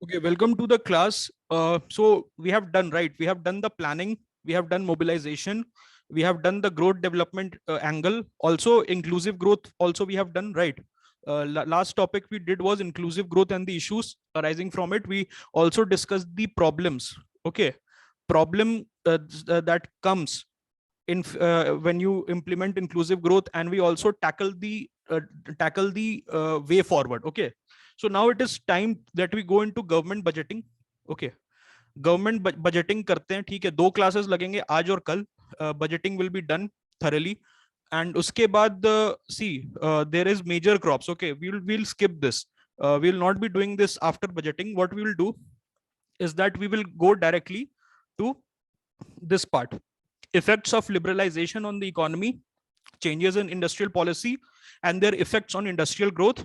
Okay, welcome to the class. So we have done, right? We have done the planning, we have done mobilization, we have done the growth development angle. Also, inclusive growth. Also, we have done, right? Last topic we did was inclusive growth and the issues arising from it. We also discussed the problems. Okay, problem that comes in when you implement inclusive growth, and we also tackle the way forward. Okay, so now it is time that we go into government budgeting. Okay, government budgeting करते हैं, ठीक है। दो classes लगेंगे आज और कल। Budgeting will be done thoroughly, and उसके बाद सी there is major crops. Okay, we'll skip this. We'll not be doing this after budgeting. What we will do is that we will go directly to this part: effects of liberalization on the economy, changes in industrial policy and their effects on industrial growth.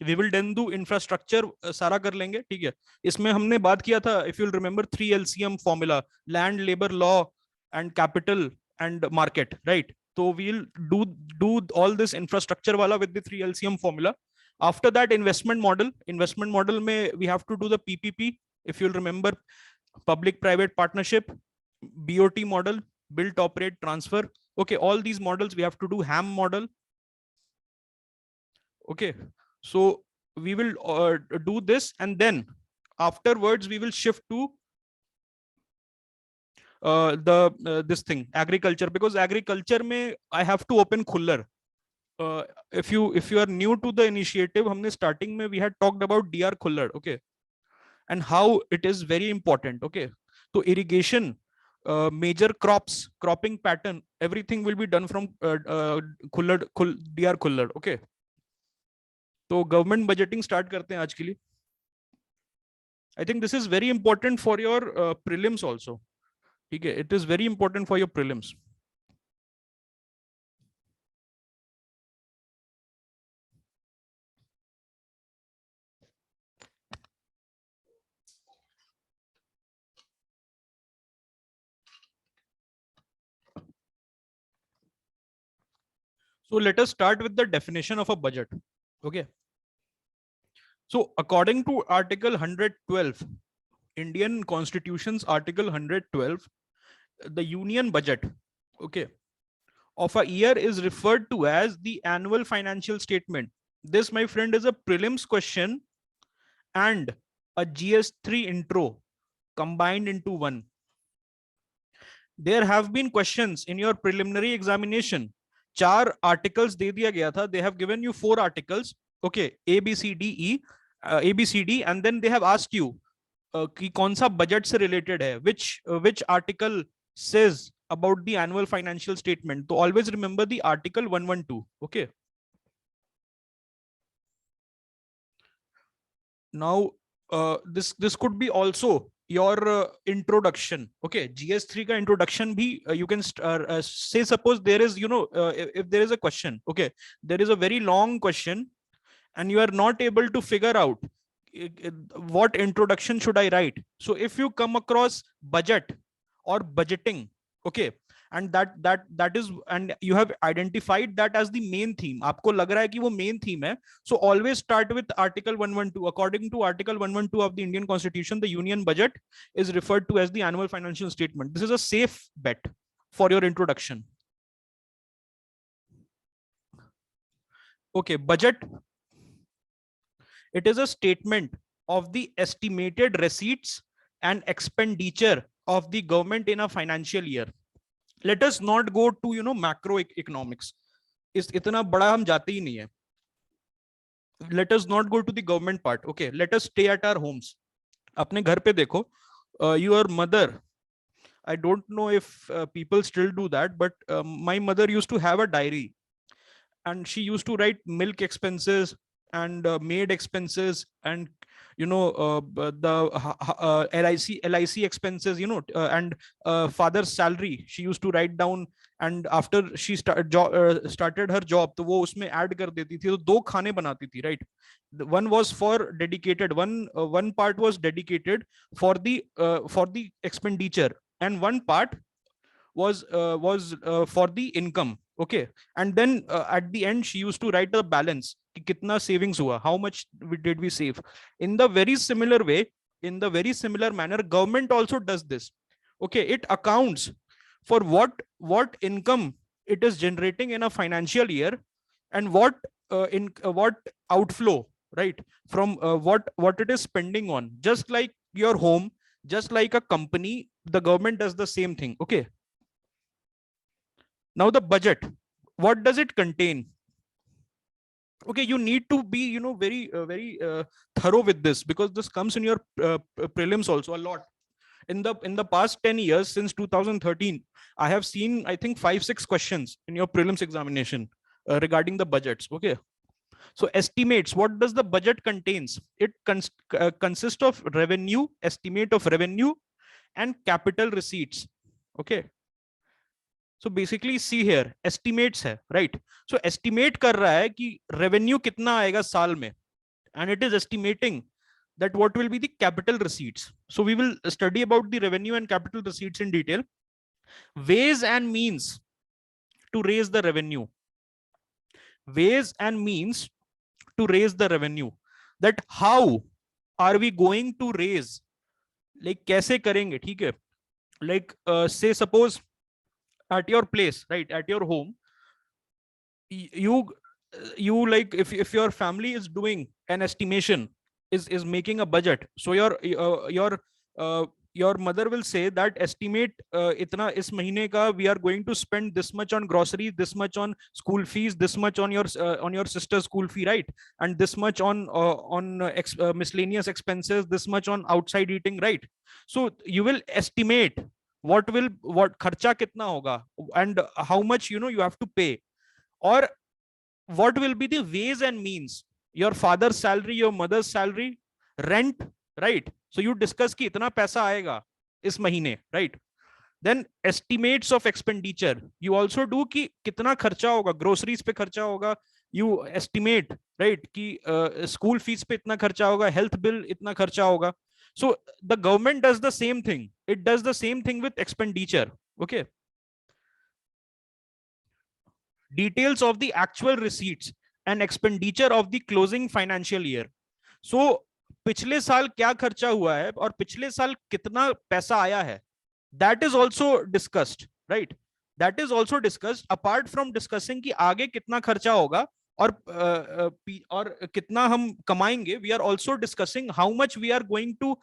We will then do infrastructure, सारा कर लेंगे, ठीक है। इसमें हमने बात किया था, if you'll remember, 3 LCM formula: land, labor, law and capital and market, right? So we'll do all this infrastructure wala with the 3 LCM formula. After that, investment model में we have to do the PPP, if you'll remember, public private partnership, BOT model, build, operate, transfer. Okay, all these models we have to do. Ham model. Okay, so we will do this, and then afterwards we will shift to this thing, agriculture, because agriculture may I have to open Khuller. If you are new to the initiative, हमने starting में we had talked about DR Khuller, okay, and how it is very important. Okay, so irrigation, major crops, cropping pattern, everything will be done from DR Khuller. Okay, तो government budgeting start करते हैं आज के लिए। I think this is very important for your prelims also, ठीक है। It is very important for your prelims. So let us start with the definition of a budget. Okay, so according to article 112, Indian Constitution's article 112, the union budget, okay, of a year is referred to as the annual financial statement. This, my friend, is a prelims question and a GS3 intro combined into one. There have been questions in your preliminary examination. 4 articles दे दिया गया था. They have given you 4 articles. Okay, A, B, C, D, E, A, B, C, D, and then they have asked you कि कौन सा budget से related है. Which article says about the annual financial statement? So always remember the article 112. Okay. Now this could be also your introduction. Okay, GS3 ka introduction bhi you can say, suppose there is, if there is a question, okay, there is a very long question and you are not able to figure out what introduction should I write. So if you come across budget or budgeting, okay, and that is, and you have identified that as the main theme, आपको लग रहा है कि वो main theme है, so always start with article 112. According to article 112 of the Indian Constitution, the union budget is referred to as the annual financial statement. This is a safe bet for your introduction. Okay, budget, it is a statement of the estimated receipts and expenditure of the government in a financial year. Let us not go to macroeconomics. इस इतना बड़ा हम जाते ही नहीं है. Let us not go to the government part. Okay, let us stay at our homes. अपने घर पे देखो, your mother, I don't know if people still do that, but my mother used to have a diary, and she used to write milk expenses and maid expenses and the LIC expenses, and father's salary she used to write down. And after she started her job, तो वो उसमें add कर देती थी, तो 2 खाने बनाती थी, right? One was for dedicated, one part was dedicated for the expenditure, and one part was for the income. Okay, and then at the end she used to write the balance कि कितना savings हुआ, how much did we save. In the very similar way, in the very similar manner, government also does this. Okay, it accounts for what income it is generating in a financial year, and what outflow, right, from what it is spending on. Just like your home, just like a company, the government does the same thing. Okay, now the budget, what does it contain? Okay, you need to be, very thorough with this, because this comes in your prelims also a lot. In the past 10 years, since 2013, I have seen, I think, 5-6 questions in your prelims examination regarding the budgets. Okay, so estimates, what does the budget contains? It consists of revenue, estimate of revenue, and capital receipts. Okay, so basically see here, estimates है, right? So estimate कर रहा है कि revenue कितना आएगा साल में, and it is estimating that what will be the capital receipts. So we will study about the revenue and capital receipts in detail. Ways and means to raise the revenue. Ways and means to raise the revenue. That how are we going to raise? Like कैसे करेंगे, ठीक है? Like say suppose at your place, right, at your home, you like, if your family is doing an estimation, is making a budget, so your mother will say that estimate itna is mahine ka we are going to spend this much on groceries, this much on school fees, this much on your sister's school fee, right, and this much on miscellaneous expenses, this much on outside eating, right? So you will estimate what kharcha kitna hoga, and how much you have to pay, or what will be the ways and means, your father's salary, your mother's salary, rent, right? So you discuss ki itna paisa aayega is mahine, right? Then estimates of expenditure, you also do ki kitna kharcha hoga, groceries pe kharcha hoga, you estimate, right, ki school fees pe itna kharcha hoga, health bill itna kharcha hoga. So the government does the same thing, it does the same thing with expenditure. Okay, details of the actual receipts and expenditure of the closing financial year. So पिछले साल क्या खर्चा हुआ है और पिछले साल कितना पैसा आया है, that is also discussed, right? That is also discussed. Apart from discussing कि आगे कितना खर्चा होगा और कितना हम कमाएंगे, we are also discussing how much we are going to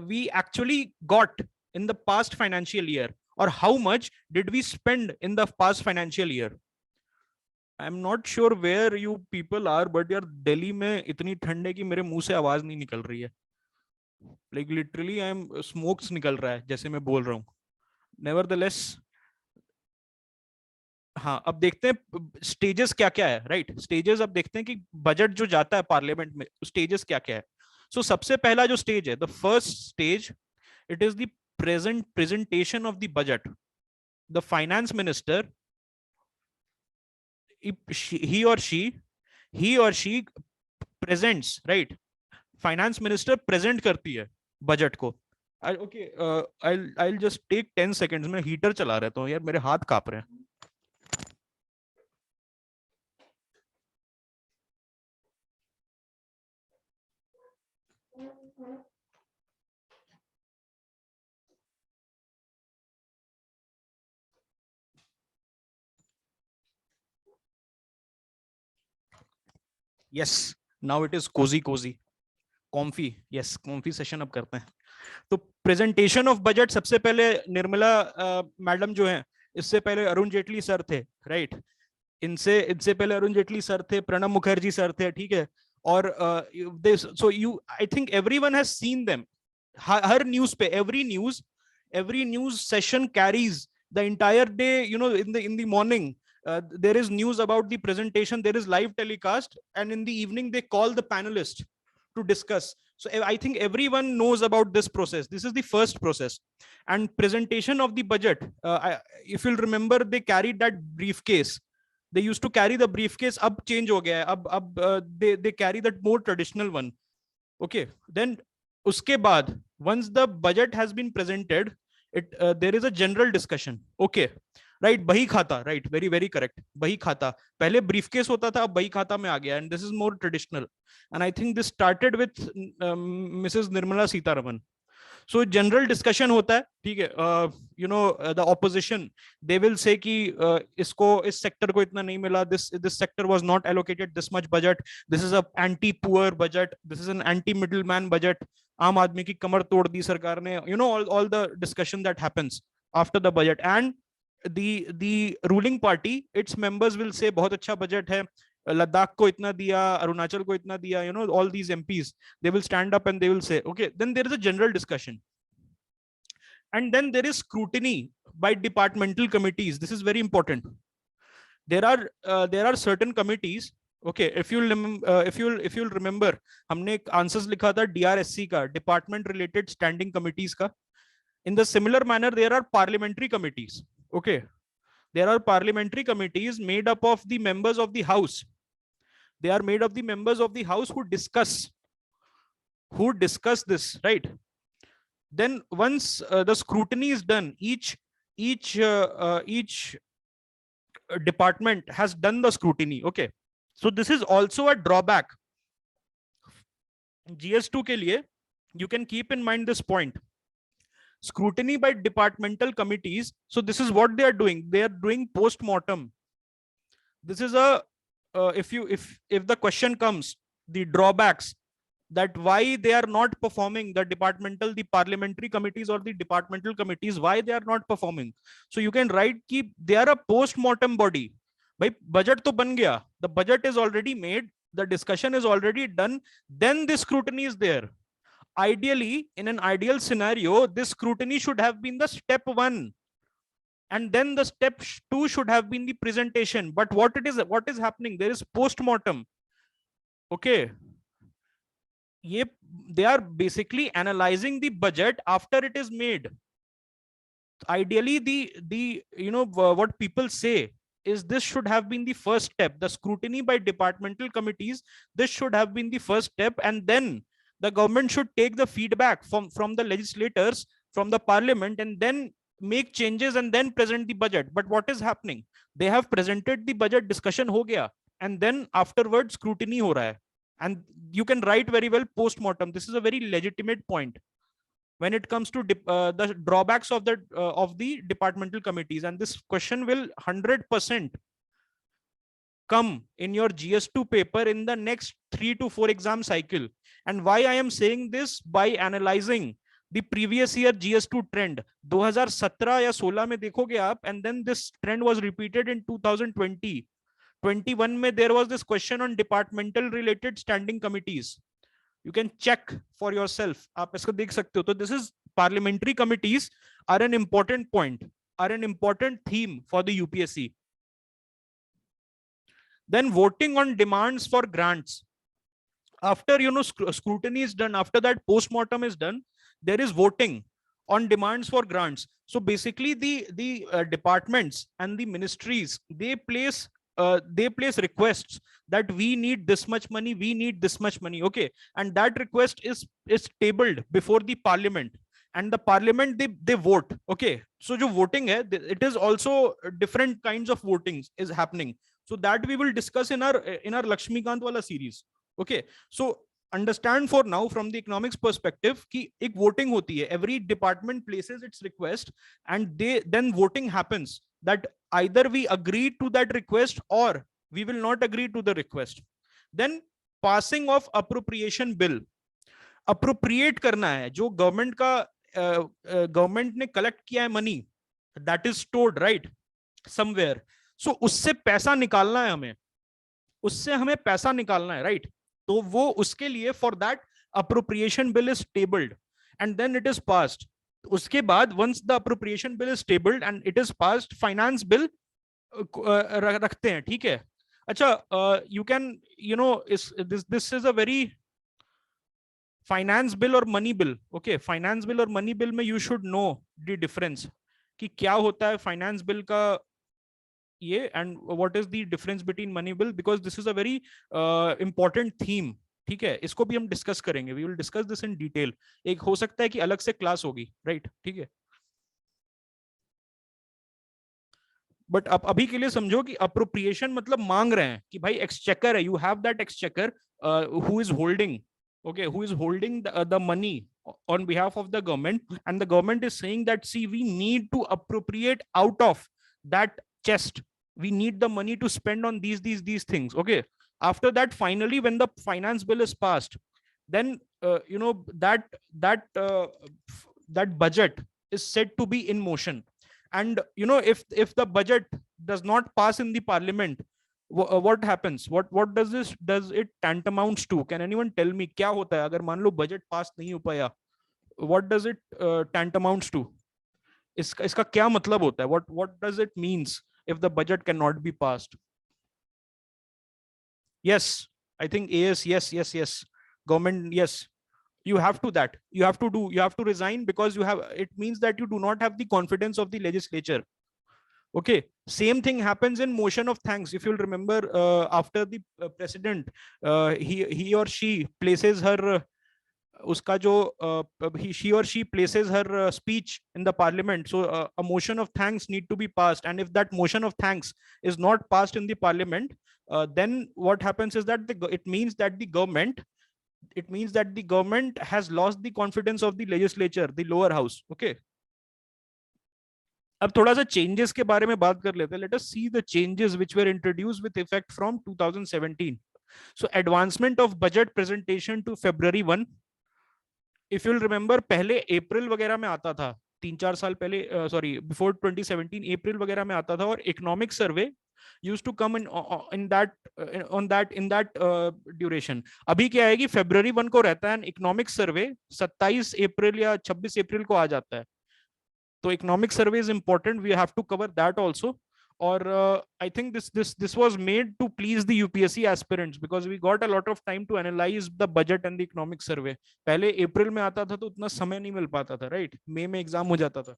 we actually got in the past financial year, or how much did we spend in the past financial year. I'm not sure where you people are, but यार दिल्ली में इतनी ठंड है कि मेरे मुंह से आवाज नहीं निकल रही है. Like literally I'm smokes निकल रहा है जैसे मैं बोल रहा हूँ. Nevertheless, हाँ, अब देखते हैं स्टेजेस क्या क्या है, राइट? स्टेजेस अब देखते हैं कि बजट जो जाता है पार्लियामेंट में, स्टेजेस क्या क्या है. सो सबसे पहला जो स्टेज है, the first stage, it is the presentation of the budget. The finance minister, he or she presents, right? Finance minister present करती है बजट को. Okay, I'll just take 10 seconds. मैं हीटर चला रहता हूँ यार, मेरे हाथ कांप रहे हैं. Yes, now it is cozy. Comfy, yes, comfy session अब करते हैं. तो प्रेजेंटेशन ऑफ बजट, सबसे पहले निर्मला मैडम जो हैं, इससे पहले अरुण जेटली सर थे, राइट? इनसे पहले अरुण जेटली सर थे, प्रणब मुखर्जी सर थे, ठीक है? और so you, I think everyone has seen them. Her news पे, every news session carries the entire day, in the morning. There is news about the presentation, there is live telecast, and in the evening they call the panelists to discuss. So I think everyone knows about this process. This is the first process. And presentation of the budget, if you'll remember, they carried that briefcase. They used to carry the briefcase. Ab change ho gaya hai. They carry that more traditional one. Okay, then uske baad, once the budget has been presented, there is a general discussion. Okay, right, बही खाता, right, very very correct, बही खाता। पहले briefcase होता था, अब बही खाता में आ गया, and this is more traditional, and I think this started with Mrs Nirmala Sitharaman. So general discussion होता है, ठीक है, you know the opposition they will say कि इसको, इस सेक्टर को इतना नहीं मिला, this sector was not allocated this much budget, this is a anti poor budget, this is an anti middle man budget, आम आदमी की कमर तोड़ दी सरकार ने, you know all the discussion that happens after the budget, and the ruling party, its members will say बहुत अच्छा budget है, लद्दाख को इतना दिया, अरुणाचल को इतना दिया, you know, all these MPs, they will stand up and they will say, okay, then there is a general discussion, and then there is scrutiny by departmental committees. This is very important. There are certain committees, okay, if you'll remember, हमने एक answers लिखा था DRSC का, department related standing committees का. In the similar manner, there are parliamentary committees, okay. There are parliamentary committees made up of the members of the house. They are made of the members of the house who discuss this, right? Then once the scrutiny is done, each department has done the scrutiny, okay. So this is also a drawback. GS2 के लिए, you can keep in mind this point. Scrutiny by departmental committees. So this is what they are doing. They are doing post-mortem. This is a if the question comes, the drawbacks, that why they are not performing, the parliamentary committees or the departmental committees, why they are not performing. So you can write ki they are a post-mortem body. Bhai, budget to ban gaya, the budget is already made, the discussion is already done, then the scrutiny is there. Ideally, in an ideal scenario, this scrutiny should have been the step 1, and then the step 2 should have been the presentation. But what is happening, there is post-mortem, okay. They are basically analyzing the budget after it is made. Ideally, the you know what people say is this should have been the first step, the scrutiny by departmental committees, this should have been the first step, and then the government should take the feedback from the legislators, from the parliament, and then make changes and then present the budget. But what is happening, they have presented the budget, discussion ho gaya, and then afterwards scrutiny ho raha hai. And you can write very well post-mortem. This is a very legitimate point when it comes to the drawbacks of the departmental committees, and this question will 100% come in your GS2 paper in the next 3 to 4 exam cycle. And why I am saying this, by analyzing the previous year GS2 trend, 2017 या 16 में देखोगे आप, and then this trend was repeated in 2020. 21 में there was this question on departmental related standing committees. You can check for yourself, आप इसको देख सकते हो. तो this is, parliamentary committees are an important point, are an important theme for the UPSC. Then voting on demands for grants. After scrutiny is done, after that post-mortem is done, there is voting on demands for grants. So basically the departments and the ministries, they place requests that we need this much money, we need this much money, okay, and that request is tabled before the parliament, and the parliament, they vote, okay. So jo voting hai, it is also different kinds of votings is happening. So that we will discuss in our Lakshmikant wala series, okay. So understand for now from the economics perspective ki ek voting hoti hai, every department places its request, and then voting happens, that either we agree to that request or we will not agree to the request. Then passing of appropriation bill, appropriate करना है जो government का government ने collect किया है money, that is stored right somewhere. So उससे पैसा निकालना है हमें, उससे हमें पैसा निकालना है, right? तो वो उसके लिए for that appropriation bill is tabled and then it is passed. उसके बाद once the appropriation bill is tabled and it is passed, finance bill रखते हैं, ठीक है. अच्छा, you can, this is a very finance bill और money bill, okay, finance bill और money bill में you should know the difference कि क्या होता है finance bill का ये and what is the difference between money bill, because this is a very important theme, ठीक है. इसको भी हम डिस्कस करेंगे, we will discuss this in detail. एक हो सकता है कि अलग से क्लास होगी, right? ठीक है. बट अब अभी के लिए समझो कि अप्रोप्रिएशन मतलब मांग रहे हैं कि भाई एक्सचेकर है, you have that exchequer who is holding, okay, who is holding the money on behalf of the government, and the government is saying that, see, we need to appropriate out of that chest, we need the money to spend on these things, okay. After that, finally, when the finance bill is passed, then that that budget is said to be in motion. And if the budget does not pass in the parliament, what happens, what does it tantamounts to? Can anyone tell me क्या होता है अगर मान low budget pass नहीं हो पाया? What does it tantamounts to? इसका क्या मतलब होता है? What does it means if the budget cannot be passed? Yes, I think yes, yes, yes, yes. Government, yes, you have to that, you have to resign, because you have, it means that you do not have the confidence of the legislature. Okay, same thing happens in motion of thanks. If you'll remember, after the president, he or she places her uska jo she or she places her speech in the parliament, so a motion of thanks need to be passed, and if that motion of thanks is not passed in the parliament, then what happens is that it means that the government, has lost the confidence of the legislature, the lower house. Okay, अब थोड़ा सा changes के बारे में बात कर लेते हैं. Let us see the changes which were introduced with effect from 2017. So advancement of budget presentation to February 1. If you'll remember, पहले अप्रैल वगैरह में आता था, 3-4 साल पहले, सॉरी बिफोर 2017 अप्रैल वगैरह में आता था, और economic survey used to come in that duration. अभी क्या है कि February 1 को रहता है, इकोनॉमिक सर्वे 27 अप्रैल या 26 अप्रैल को आ जाता है. तो economic survey is important, we have to cover that also. और I think this was made to please the UPSC aspirants, because we got a lot of time to analyze the budget and the economic survey. पहले अप्रैल में आता था तो उतना समय नहीं मिल पाता था, राइट, मई में एग्जाम हो जाता था.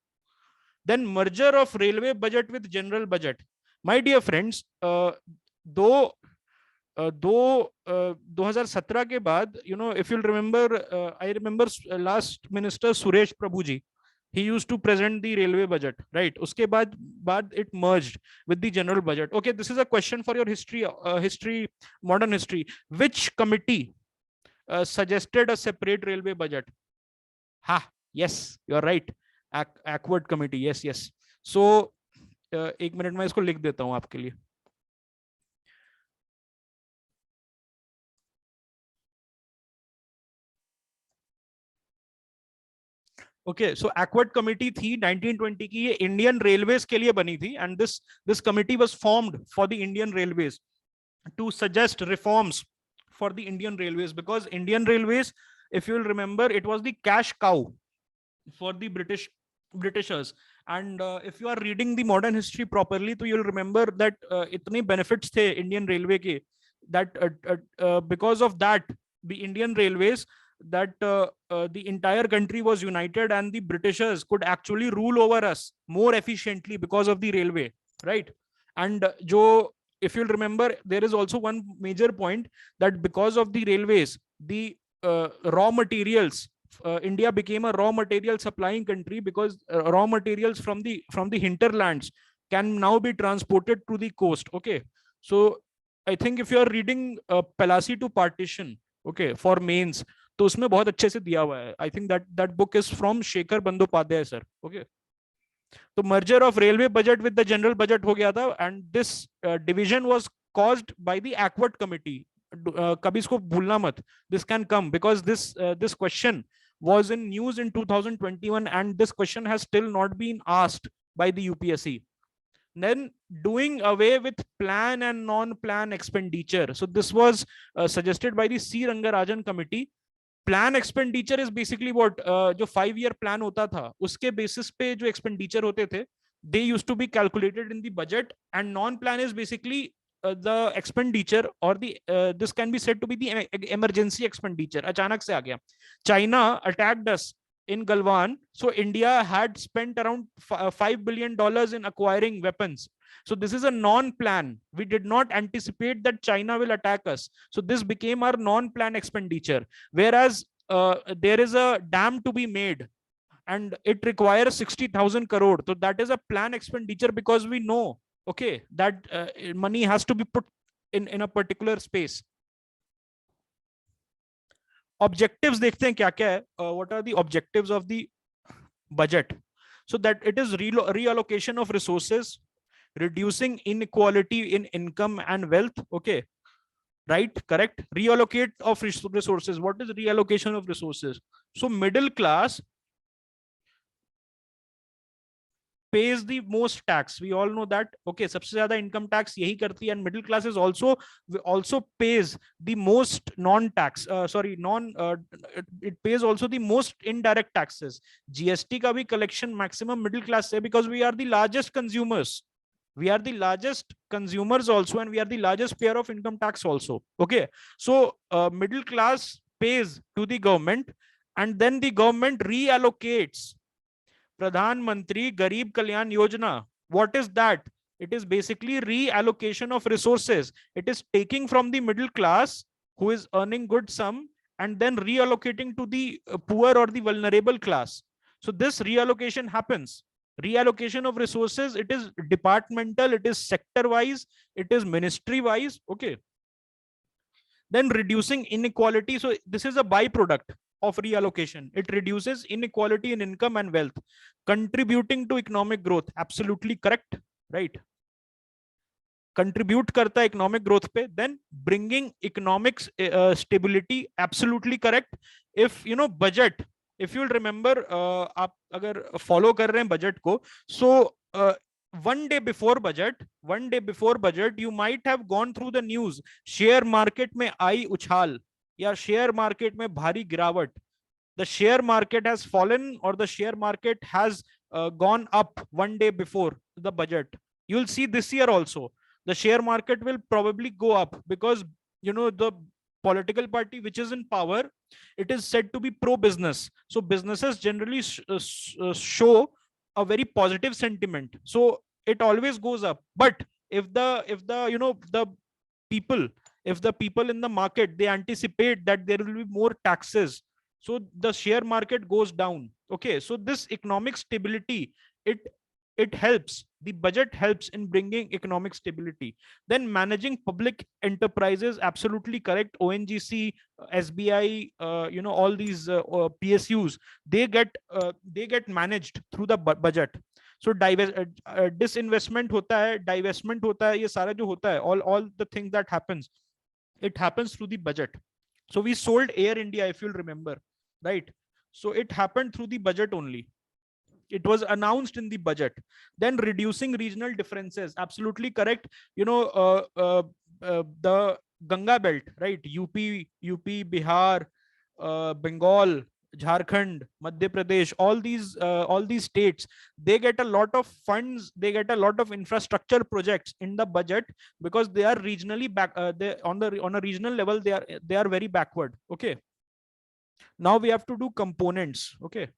Then merger of railway budget with general budget. My dear friends, दो 2017 के बाद, if you'll remember, I remember last minister Suresh Prabhu ji, he used to present the railway budget, right? Uske baad it merged with the general budget. Okay, this is a question for your history, modern history. Which committee suggested a separate railway budget? Yes, you're right. Ackward committee. Yes. So एक minute में इसको लिख देता हूं आपके लिए. Okay, सो acquired committee थी 1920 की, ये इंडियन रेलवेज के लिए बनी थी, and this committee was formed for the Indian railways to suggest reforms for the Indian railways, because Indian railways, if you'll remember, it was the cash cow for the Britishers. And if you are reading the modern history properly, तो you'll remember that इतने benefits थे Indian Railway के, that because of that, the Indian Railways, that the entire country was united, and the Britishers could actually rule over us more efficiently because of the railway, right? And if you'll remember, there is also one major point, that because of the railways, the raw materials, India became a raw material supplying country, because raw materials from the hinterlands can now be transported to the coast. Okay, so I think if you are reading Palasi to Partition, okay, for mains, तो उसमें बहुत अच्छे से दिया हुआ है. I think that book is from Shekhar Bandopadhyay sir. Okay, तो merger of railway budget with the general budget हो गया था, and this division was caused by the Acworth committee. कभी इसको भूलना मत, this can come, because this question was in news in 2021, and this question has still not been asked by the UPSC. Then doing away with plan and non-plan expenditure. So this was suggested by the C Rangarajan committee. Plan expenditure is basically what, जो 5-year plan होता था, उसके basis पे जो expenditure होते थे, they used to be calculated in the budget. And non-plan is basically the expenditure, or the this can be said to be the emergency expenditure. अचानक से आ गया. China attacked us in Galwan, so India had spent around $5 billion in acquiring weapons. So this is a non-plan. We did not anticipate that China will attack us. So this became our non-plan expenditure. Whereas there is a dam to be made, and it requires 60,000 crore. So that is a plan expenditure, because we know Okay, that money has to be put in a particular space. Objectives देखते हैं क्या क्या है. What are the objectives of the budget? So that it is reallocation of resources, reducing inequality in income and wealth. Okay, right, correct. Reallocate of resources. What is reallocation of resources? So middle class pays the most tax. We all know that. Okay, सबसे ज्यादा income tax यही करती है. And middle class is also pays the most non-tax. It pays also the most indirect taxes. GST का भी collection maximum middle class है, because we are the largest consumers. We are the largest consumers also, and we are the largest payer of income tax also. Okay, so middle class pays to the government, and then the government reallocates. Pradhan Mantri Garib Kalyan Yojana. What is that? It is basically reallocation of resources. It is taking from the middle class who is earning good sum and then reallocating to the poor or the vulnerable class. So this reallocation happens. Reallocation of resources, it is departmental, it is sector wise, it is ministry wise. Okay. Then reducing inequality. So this is a byproduct of reallocation. It reduces inequality in income and wealth, contributing to economic growth. Absolutely correct, right? Contribute karta economic growth pe. Then bringing economic stability. Absolutely correct. If you know budget, if you'll remember, आप अगर follow कर रहे हैं budget को, so one day before budget, you might have gone through the news. Share market में आई उछाल, या share market में भारी गिरावट. The share market has fallen, or the share market has gone up one day before the budget. You'll see this year also the share market will probably go up, because you know the political party which is in power, it is said to be pro business. So businesses generally show a very positive sentiment, so it always goes up. But if the you know the people, if the people in the market, they anticipate that there will be more taxes, so the share market goes down. Okay, so this economic stability, it it helps, the budget helps in bringing economic stability. Then managing public enterprises. Absolutely correct. ONGC, SBI, all these PSUs, they get managed through the budget. So disinvestment hota hai, divestment hota hai, ye sara jo hota hai, all the things that happens, it happens through the budget. So we sold Air India, if you'll remember, right? So it happened through the budget only. It was announced in the budget. Then reducing regional differences. Absolutely correct. The Ganga belt, right? UP, Bihar, Bengal, Jharkhand, Madhya Pradesh, all these states, they get a lot of funds, they get a lot of infrastructure projects in the budget, because they are regionally back. They on a regional level, they are very backward. Okay. Now we have to do components. Okay.